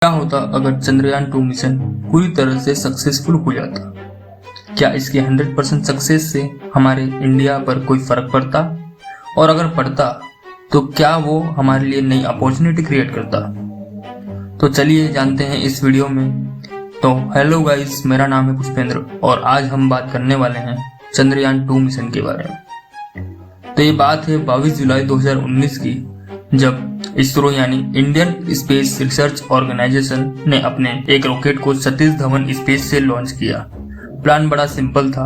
क्या होता अगर चंद्रयान 2 मिशन पूरी तरह से सक्सेसफुल हो जाता? क्या इसके 100% सक्सेस से हमारे इंडिया पर कोई फर्क पड़ता? और अगर पड़ता तो क्या वो हमारे लिए नई अपॉर्चुनिटी क्रिएट करता? तो चलिए जानते हैं इस वीडियो में। तो हेलो गाइस, मेरा नाम है पुष्पेंद्र और आज हम बात करने वाले हैं चंद्रयान 2 मिशन के बारे में। तो ये बात है 22 जुलाई 2019 की, जब इसरो यानी इंडियन स्पेस रिसर्च ऑर्गेनाइजेशन ने अपने एक रॉकेट को सतीश धवन स्पेस से लॉन्च किया। प्लान बड़ा सिंपल था।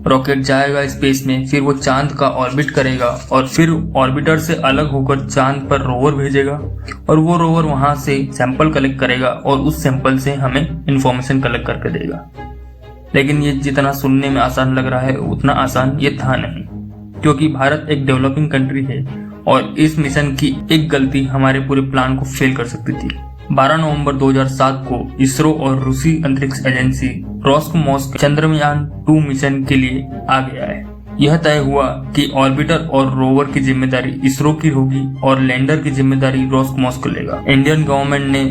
रॉकेट जाएगा स्पेस में, फिर वो चांद का ऑर्बिट करेगा और फिर ऑर्बिटर से अलग होकर चांद पर रोवर भेजेगा और वो रोवर वहां से सैंपल कलेक्ट करेगा और उस सैंपल से हमें इंफॉर्मेशन कलेक्ट करके देगा। लेकिन ये जितना सुनने में आसान लग रहा है उतना आसान ये था नहीं, क्योंकि भारत एक डेवलपिंग कंट्री है और इस मिशन की एक गलती हमारे पूरे प्लान को फेल कर सकती थी। 12 नवंबर 2007 को इसरो और रूसी अंतरिक्ष एजेंसी रोस्कोमोस्क चंद्रयान 2 मिशन के लिए आ गया है। यह तय हुआ कि ऑर्बिटर और रोवर की जिम्मेदारी इसरो की होगी और लैंडर की जिम्मेदारी रोस्कोमोस्क लेगा। इंडियन गवर्नमेंट ने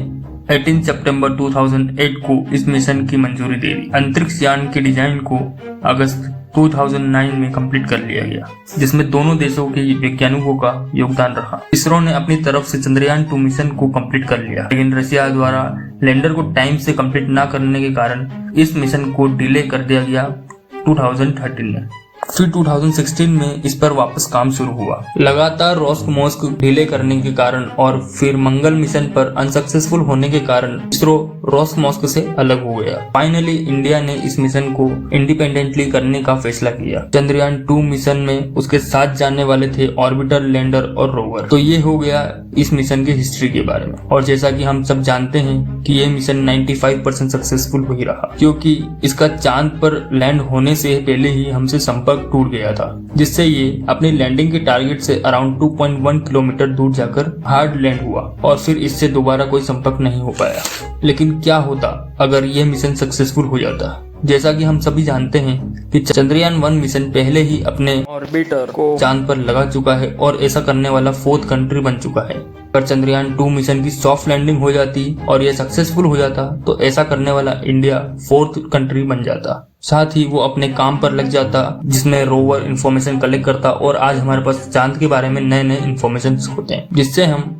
18 सितंबर 2008 को इस मिशन की मंजूरी दे दी। अंतरिक्ष यान के डिजाइन को अगस्त 2009 में कंप्लीट कर लिया गया, जिसमें दोनों देशों के वैज्ञानिकों का योगदान रहा। इसरो ने अपनी तरफ से चंद्रयान 2 मिशन को कंप्लीट कर लिया, लेकिन रशिया द्वारा लैंडर को टाइम से कंप्लीट न करने के कारण इस मिशन को डिले कर दिया गया 2013 में। फिर 2016 में इस पर वापस काम शुरू हुआ। लगातार रोस्कोमोस्क डिले करने के कारण और फिर मंगल मिशन पर अनसक्सेसफुल होने के कारण इसरो रोस्कोमोस्क से अलग हो गया। फाइनली इंडिया ने इस मिशन को इंडिपेंडेंटली करने का फैसला किया। चंद्रयान 2 मिशन में उसके साथ जाने वाले थे ऑर्बिटर, लैंडर और रोवर। तो ये हो गया इस मिशन की हिस्ट्री के बारे में। और जैसा कि हम सब जानते हैं कि ये मिशन 95% सक्सेसफुल हो ही रहा, क्योंकि इसका चांद पर लैंड होने से पहले ही हमसे संपर्क टूट गया था, जिससे ये अपनी लैंडिंग के टारगेट से अराउंड 2.1 किलोमीटर दूर जाकर हार्ड लैंड हुआ और फिर इससे दोबारा कोई संपर्क नहीं हो पाया। लेकिन क्या होता अगर यह मिशन सक्सेसफुल हो जाता? जैसा कि हम सभी जानते हैं कि चंद्रयान 1 मिशन पहले ही अपने ऑर्बिटर को चांद पर लगा चुका है और ऐसा करने वाला 4th कंट्री बन चुका है। अगर चंद्रयान 2 मिशन की सॉफ्ट लैंडिंग हो जाती और यह सक्सेसफुल हो जाता तो ऐसा करने वाला इंडिया 4th कंट्री बन जाता। साथ ही वो अपने काम पर लग जाता, जिसमें रोवर इंफॉर्मेशन कलेक्ट करता और आज हमारे पास चांद के बारे में नए नए इंफॉर्मेशन होते हैं, जिससे हम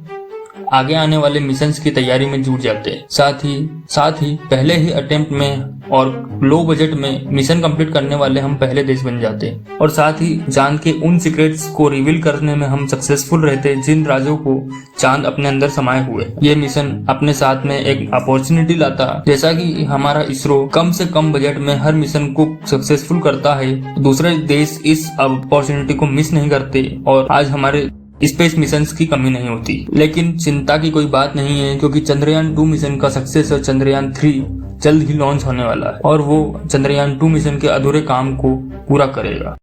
आगे आने वाले मिशंस की तैयारी में जुट जाते हैं। साथ ही पहले ही अटेम्प्ट में और लो बजट में मिशन कंप्लीट करने वाले हम पहले देश बन जाते हैं। और साथ ही चांद के उन सीक्रेट्स को रिवील करने में हम सक्सेसफुल रहते जिन राजों को चांद अपने अंदर समाये हुए। ये मिशन अपने साथ में एक अपॉर्चुनिटी लाता। जैसा कि हमारा इसरो कम से कम बजट में हर मिशन को सक्सेसफुल करता है, दूसरे देश इस अपॉर्चुनिटी को मिस नहीं करते और आज हमारे स्पेस मिशंस की कमी नहीं होती। लेकिन चिंता की कोई बात नहीं है, क्योंकि चंद्रयान 2 मिशन का सक्सेसर चंद्रयान 3 जल्द ही लॉन्च होने वाला है और वो चंद्रयान 2 मिशन के अधूरे काम को पूरा करेगा।